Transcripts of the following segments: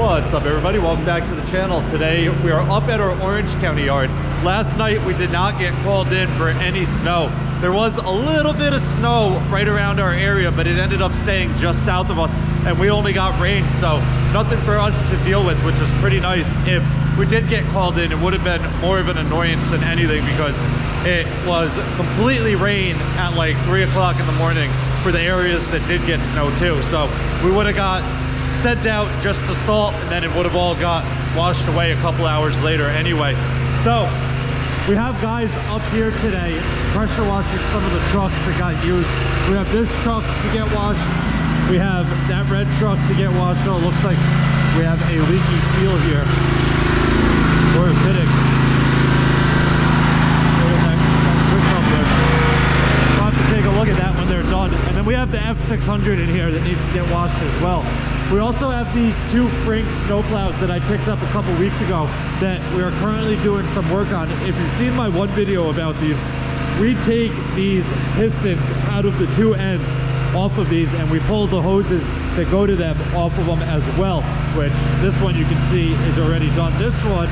What's up, everybody? Welcome back to the channel. Today we are up at our Orange County yard. Last night we did not get called in for any snow. There was a little bit of snow right around our area, but it ended up staying just south of us, and we only got rain, so nothing for us to deal with, which is pretty nice. If we did get called in, it would have been more of an annoyance than anything, because it was completely rain at like 3 o'clock in the morning for the areas that did get snow too. So we would have got sent out just to salt, and then it would have all got washed away a couple hours later anyway. So we have guys up here today pressure washing some of the trucks that got used. We have this truck to get washed. We have that red truck to get washed. Oh, it looks like we have a leaky seal here. Or a fitting. We'll have to take a look at that when they're done. And then we have the F600 in here that needs to get washed as well. We also have these two Frink snowplows that I picked up a couple weeks ago that we are currently doing some work on. If you've seen my one video about these, we take these pistons out of the two ends off of these, and we pull the hoses that go to them off of them as well, which this one you can see is already done. This one,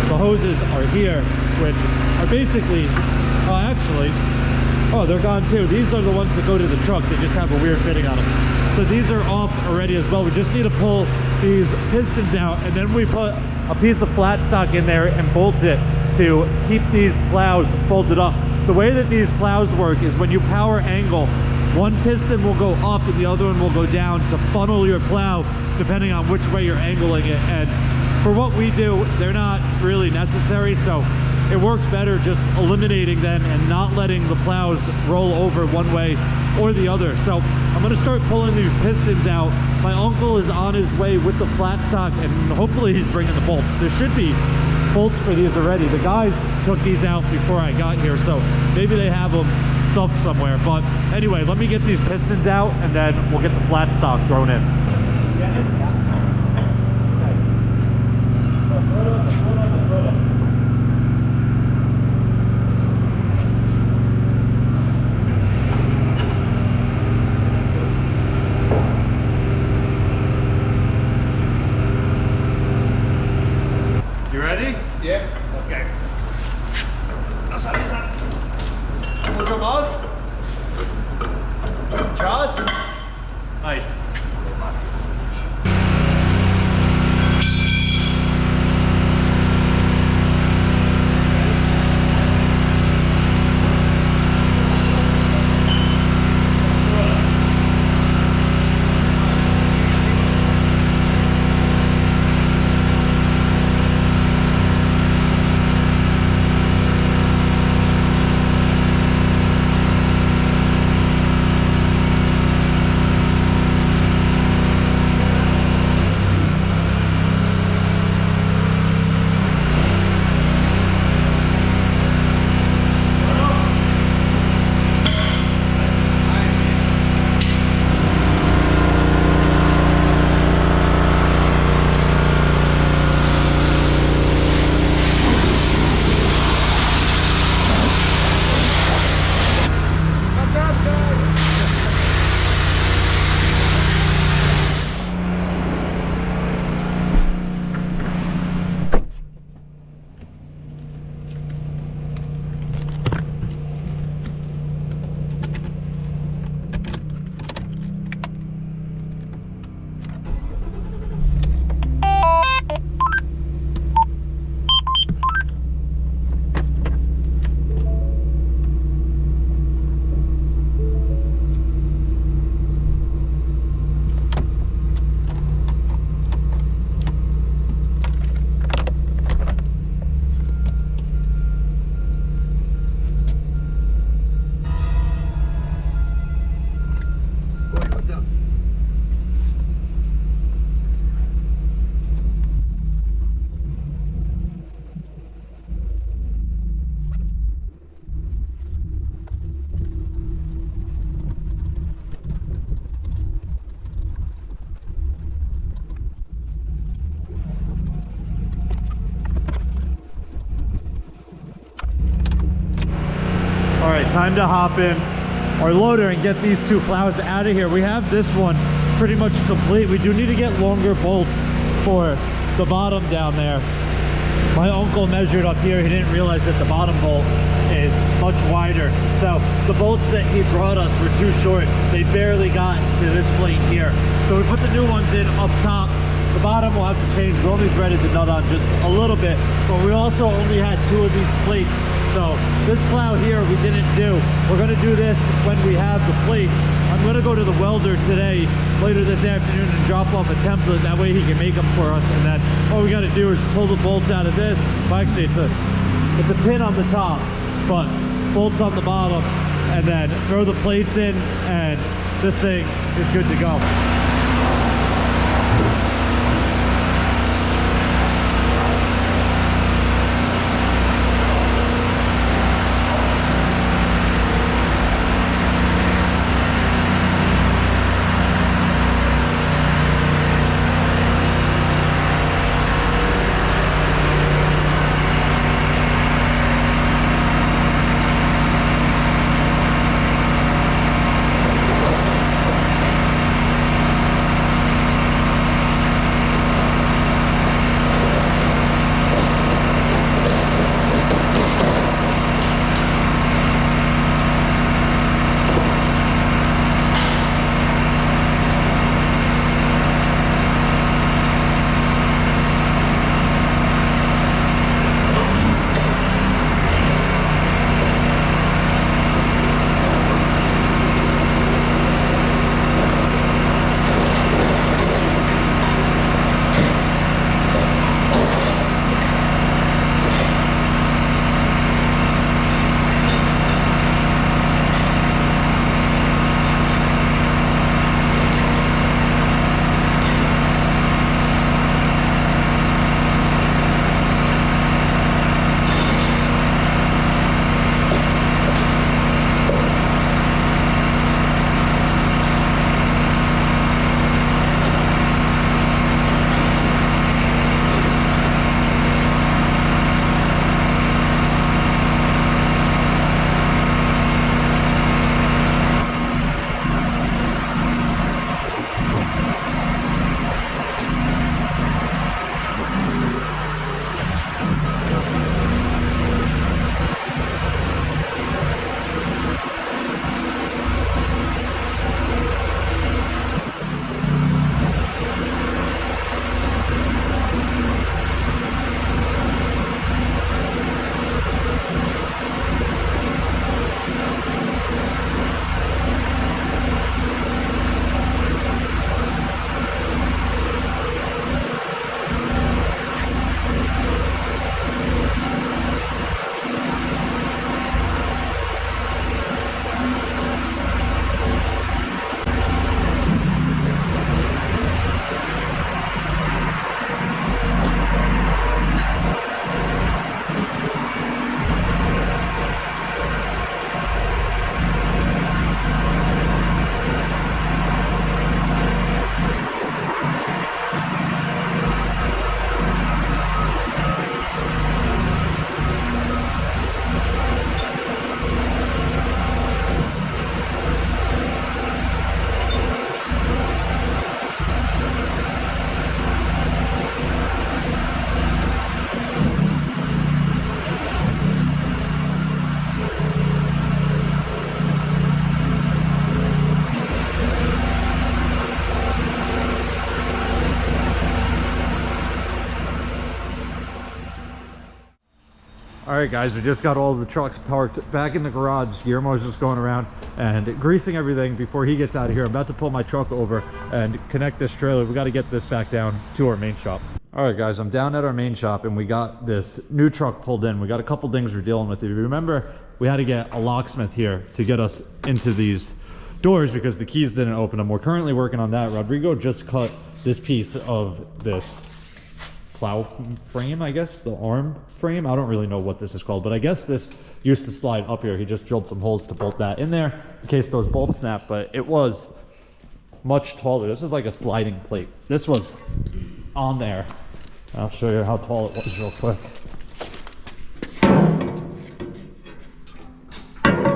the hoses are here, which are basically, they're gone too. These are the ones that go to the truck. They just have a weird fitting on them. So these are off already as well. We just need to pull these pistons out, and then we put a piece of flat stock in there and bolt it to keep these plows folded up. The way that these plows work is when you power angle, one piston will go up and the other one will go down to funnel your plow depending on which way you're angling it. And for what we do, they're not really necessary, so it works better just eliminating them and not letting the plows roll over one way or the other. So I'm going to start pulling these pistons out. My uncle is on his way with the flat stock, and hopefully he's bringing the bolts. There should be bolts for these already. The guys took these out before I got here, so maybe they have them stuffed somewhere. But anyway, let me get these pistons out, and then we'll get the flat stock thrown in. Yeah. Okay. Nos avisas. Mucho más. Jaws. Nice. Time to hop in our loader and get these two plows out of here. We have this one pretty much complete. We do need to get longer bolts for the bottom down there. My uncle measured up here. He didn't realize that the bottom bolt is much wider. So the bolts that he brought us were too short. They barely got to this plate here. So we put the new ones in up top. The bottom will have to change. We only threaded the nut on just a little bit, but we also only had 2 of these plates. So this plow here we didn't do. We're gonna do this when we have the plates. I'm gonna go to the welder today, later this afternoon, and drop off a template. That way he can make them for us. And then all we gotta do is pull the bolts out of this. Well, actually it's a pin on the top, but bolts on the bottom, and then throw the plates in, and this thing is good to go. All right, guys, we just got all the trucks parked back in the garage. Guillermo's just going around and greasing everything before he gets out of here. I'm about to pull my truck over and connect this trailer. We got to get this back down to our main shop. All right, guys, I'm down at our main shop and we got this new truck pulled in. We got a couple things we're dealing with. If you remember, we had to get a locksmith here to get us into these doors because the keys didn't open them. We're currently working on that. Rodrigo just cut this piece of this plow frame, I guess, the arm frame. I don't really know what this is called, but I guess this used to slide up here. He just drilled some holes to bolt that in there in case those bolts snap, but it was much taller. This is like a sliding plate. This was on there. I'll show you how tall it was real quick.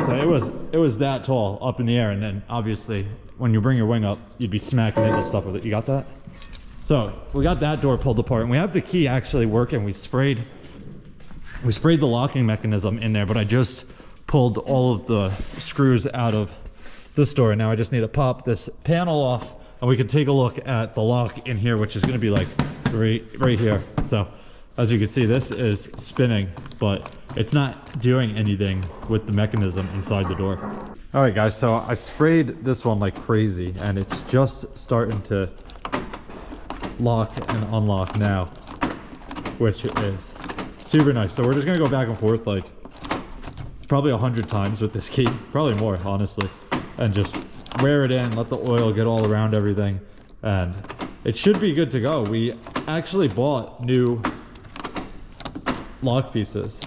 So it was that tall up in the air, and then obviously when you bring your wing up, you'd be smacking into stuff with it. You got that? So we got that door pulled apart, and we have the key actually working. We sprayed the locking mechanism in there, but I just pulled all of the screws out of this door. Now I just need to pop this panel off, and we can take a look at the lock in here, which is going to be like right here. So as you can see, this is spinning, but it's not doing anything with the mechanism inside the door. All right, guys, so I sprayed this one like crazy, and it's just starting to lock and unlock now, which is super nice. So we're just gonna go back and forth like probably 100 times with this key, probably more, honestly, and just wear it in, let the oil get all around everything, and it should be good to go. We actually bought new lock pieces,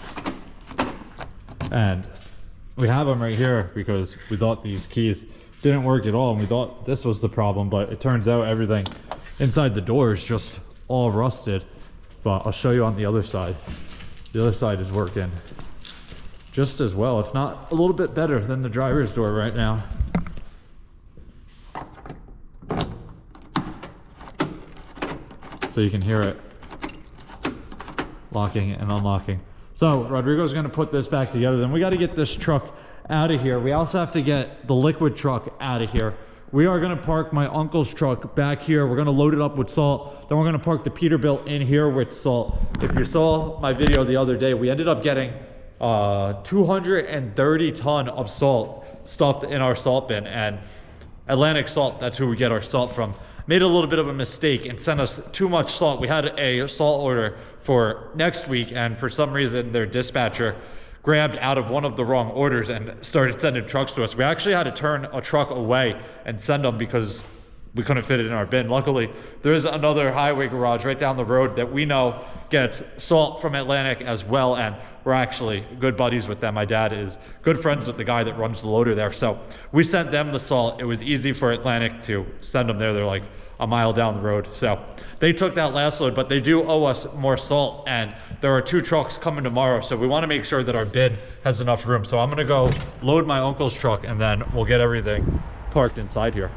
and we have them right here because we thought these keys didn't work at all, and we thought this was the problem, but it turns out everything inside the door is just all rusted. But I'll show you on the other side. The other side is working just as well, if not a little bit better than the driver's door right now. So you can hear it locking and unlocking. So Rodrigo's gonna put this back together. Then we gotta get this truck out of here. We also have to get the liquid truck out of here. We are gonna park my uncle's truck back here. We're gonna load it up with salt. Then we're gonna park the Peterbilt in here with salt. If you saw my video the other day, we ended up getting 230 ton of salt stuffed in our salt bin, and Atlantic Salt, that's who we get our salt from, made a little bit of a mistake and sent us too much salt. We had a salt order for next week, and for some reason their dispatcher grabbed out of one of the wrong orders and started sending trucks to us. We actually had to turn a truck away and send them because we couldn't fit it in our bin. Luckily, there is another highway garage right down the road that we know gets salt from Atlantic as well, and we're actually good buddies with them. My dad is good friends with the guy that runs the loader there, so we sent them the salt. It was easy for Atlantic to send them there. They're like a mile down the road, so they took that last load, but they do owe us more salt, and there are 2 trucks coming tomorrow, so we want to make sure that our bin has enough room. So I'm gonna go load my uncle's truck, and then we'll get everything parked inside here.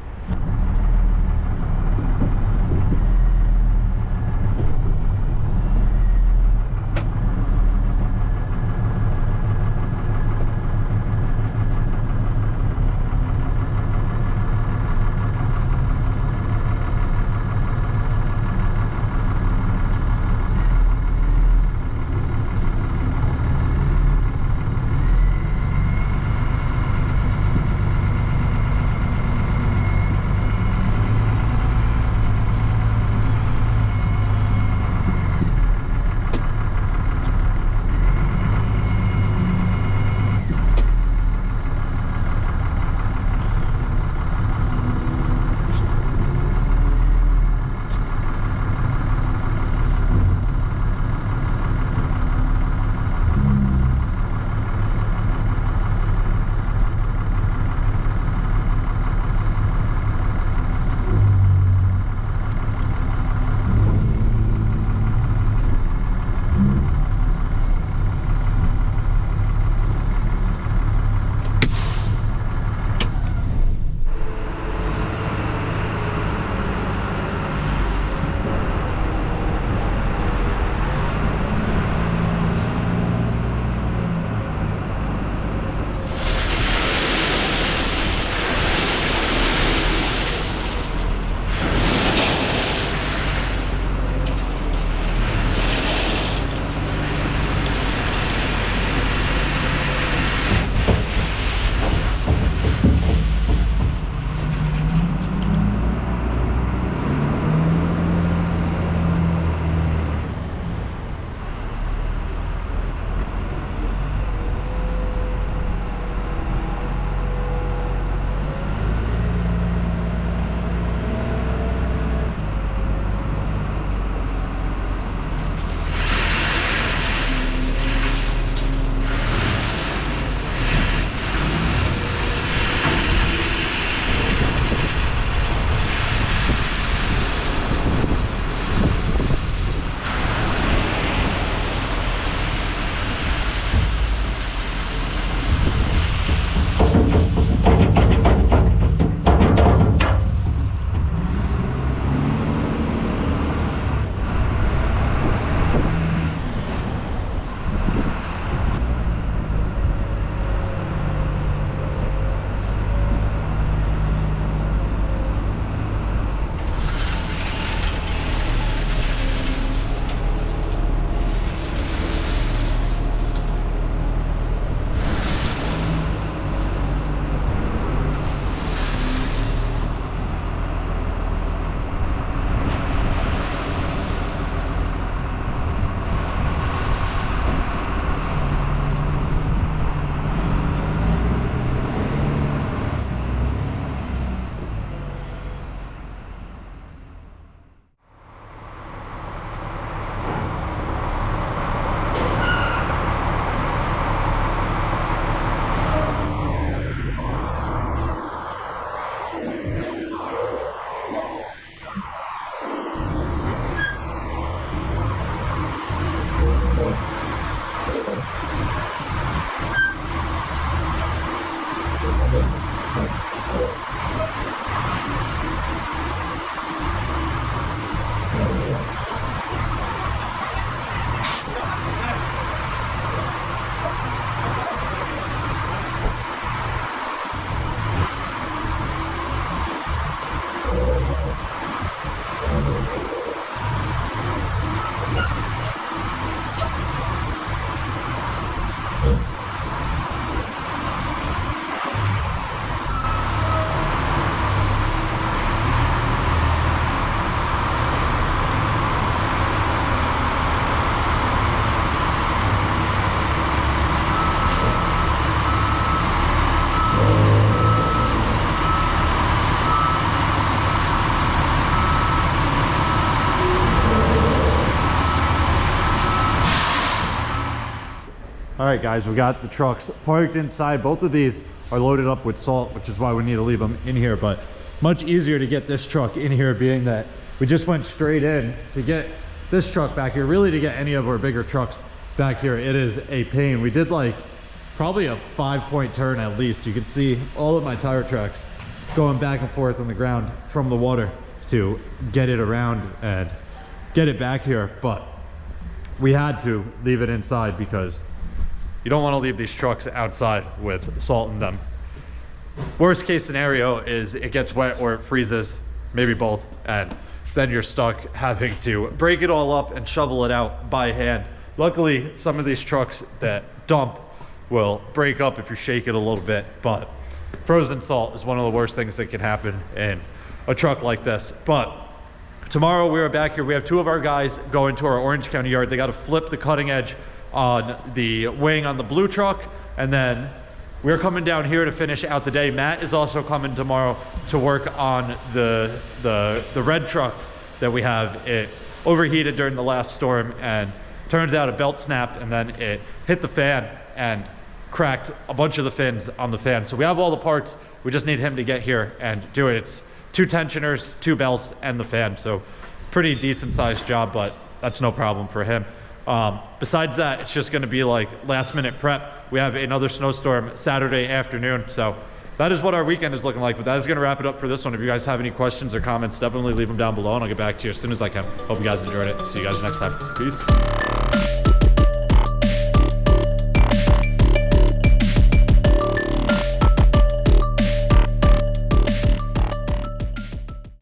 All right, guys, we got the trucks parked inside. Both of these are loaded up with salt, which is why we need to leave them in here, but much easier to get this truck in here, being that we just went straight in. To get this truck back here, really to get any of our bigger trucks back here, it is a pain. We did like probably a 5-point turn at least. You can see all of my tire tracks going back and forth on the ground from the water to get it around and get it back here, but we had to leave it inside because you don't want to leave these trucks outside with salt in them. Worst case scenario is it gets wet or it freezes, maybe both, and then you're stuck having to break it all up and shovel it out by hand. Luckily, some of these trucks that dump will break up if you shake it a little bit, but frozen salt is one of the worst things that can happen in a truck like this. But tomorrow we are back here. We have 2 of our guys going to our Orange County yard. They got to flip the cutting edge on the wing on the blue truck, and then we're coming down here to finish out the day. Matt is also coming tomorrow to work on the red truck that we have. It overheated during the last storm, and turns out a belt snapped, and then it hit the fan and cracked a bunch of the fins on the fan. So we have all the parts. We just need him to get here and do it. It's 2 tensioners, 2 belts, and the fan. So pretty decent sized job, but that's no problem for him. Besides that, it's just going to be like last minute prep. We have another snowstorm Saturday afternoon. So that is what our weekend is looking like. But that is going to wrap it up for this one. If you guys have any questions or comments, definitely leave them down below and I'll get back to you as soon as I can. Hope you guys enjoyed it. See you guys next time. Peace.